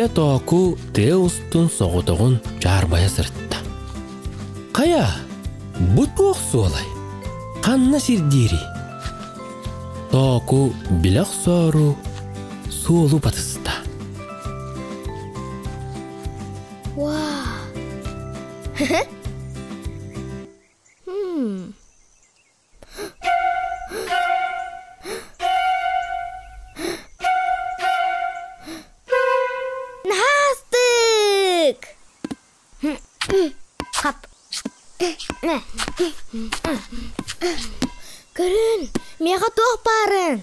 Бие току теустун соғытығын жарбая сыртта. Қая, бұт оқсы олай. Қанна сирдері. Току біліқ сору суолу батыста. Вау! Настык! Қап! Көрін, меға тоқ барын.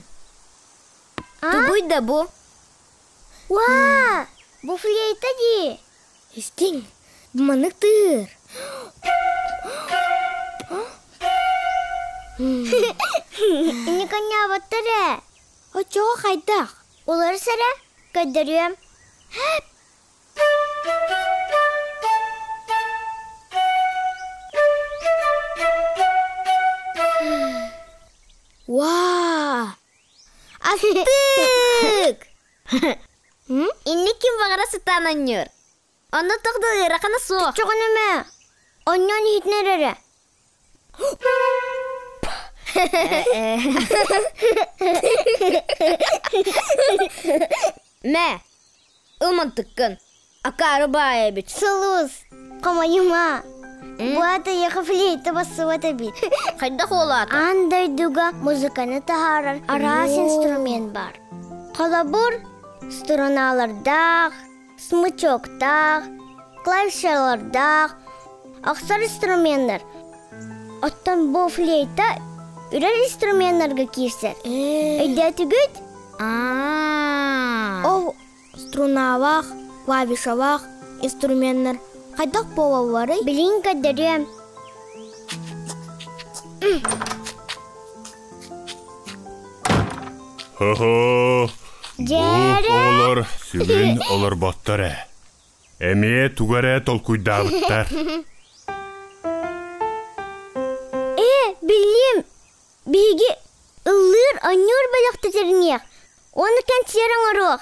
Тубуй да бұ. Ва! Бұ флейта де. Истин, бұманық тұр. Ині қанна баттыры. О, чоға қайдақ. Олар сәрі, көдірем. Әп! Вау! Астык! Инни ким бағара сытананныр? Оны тоқты рақана соқ. Тұчығын өме. Оннан хитнерері. Мә, ұмантыққын. Ақары бая бит. Сылыз, қамайыма. Буата яқы флейта басывата бит. Қайда қолаты? Андай дуга музыканы тахарар арас инструмент бар. Қалабур струналардақ, смычоктақ, клавишалардақ, ақсар инструменттер. Оттан бұл флейта үрер инструменттарға кирсер. Өйдә түгіт? Ол струналақ, клавишалақ, инструменттер. Қайдақ болалары? Білін көдірем. Хо-хо! Жәрі! Олар сүгін олар баттары. Әмее туғары толкуйдабыттар. Білім! Беге ұлыр аныр балақты терінеқ. Оны кәнттерің ұруқ.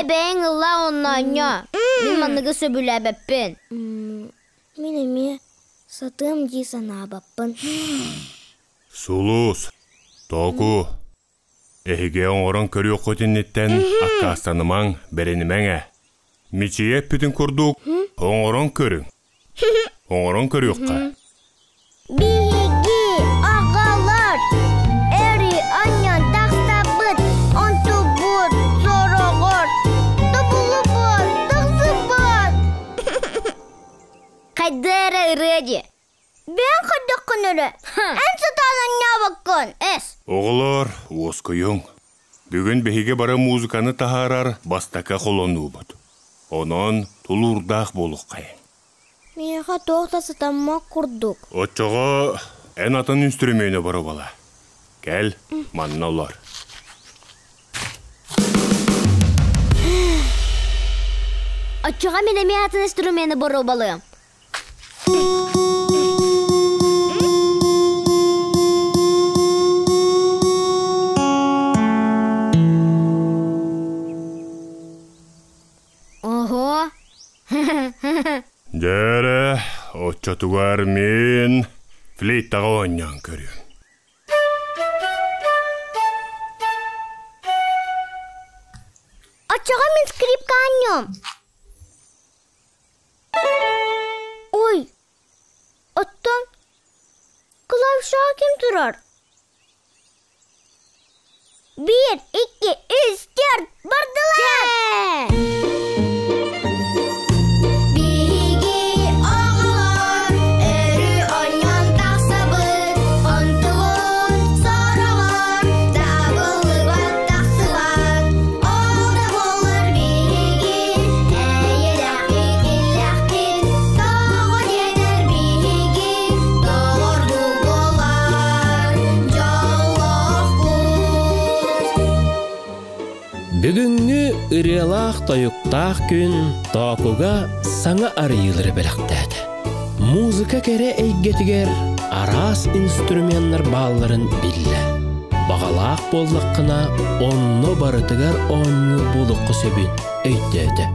Бәң ұлла оны anya. Мен манығы сөбілі бәппін. Мен әме сатым дейсана бәппін. Сулус, току. Әйге оңырын көрі оқытынеттен аққастанымаң бәренімәңә. Мечие пүтін көрдік, оңырын көрің. Оңырын көрі оққа. Биги ағалар, әрі анyan тақстабыт, онты бұд, зорығыр, тұбылы бұд, тұқсы бұд. Қайдары үреді? Бен қайдақ күнірі? Ән саталан не бақын? Оғылар, осқыйың. Бүгін бәйге бара музыканы тахарар бастака қолону бұд. Онан тұлурдақ болық қайын. Меға тоқтасы тамма құрдық. Отчаға ән атын инструмені бары бала. Кәл, манна олар. Отчаға мен әме атын инструмені бары балым. Ого! Дәрі, отчатуғар мен флейттаға оңнян көрім. Отчаға мен скрипка аньем. Ой, оттан клавиша кем тұрар? 1, 2, 3, 4, бардылар! Бүгінгі үрелақ тойықтақ күн тоқуға саңа арыйлары бәліқтәді. Музыка кәрі әйгетігер арас инструменттер балларын білі. Бағалақ болдыққына онны барытығар онны болыққы сөбін өйдеді.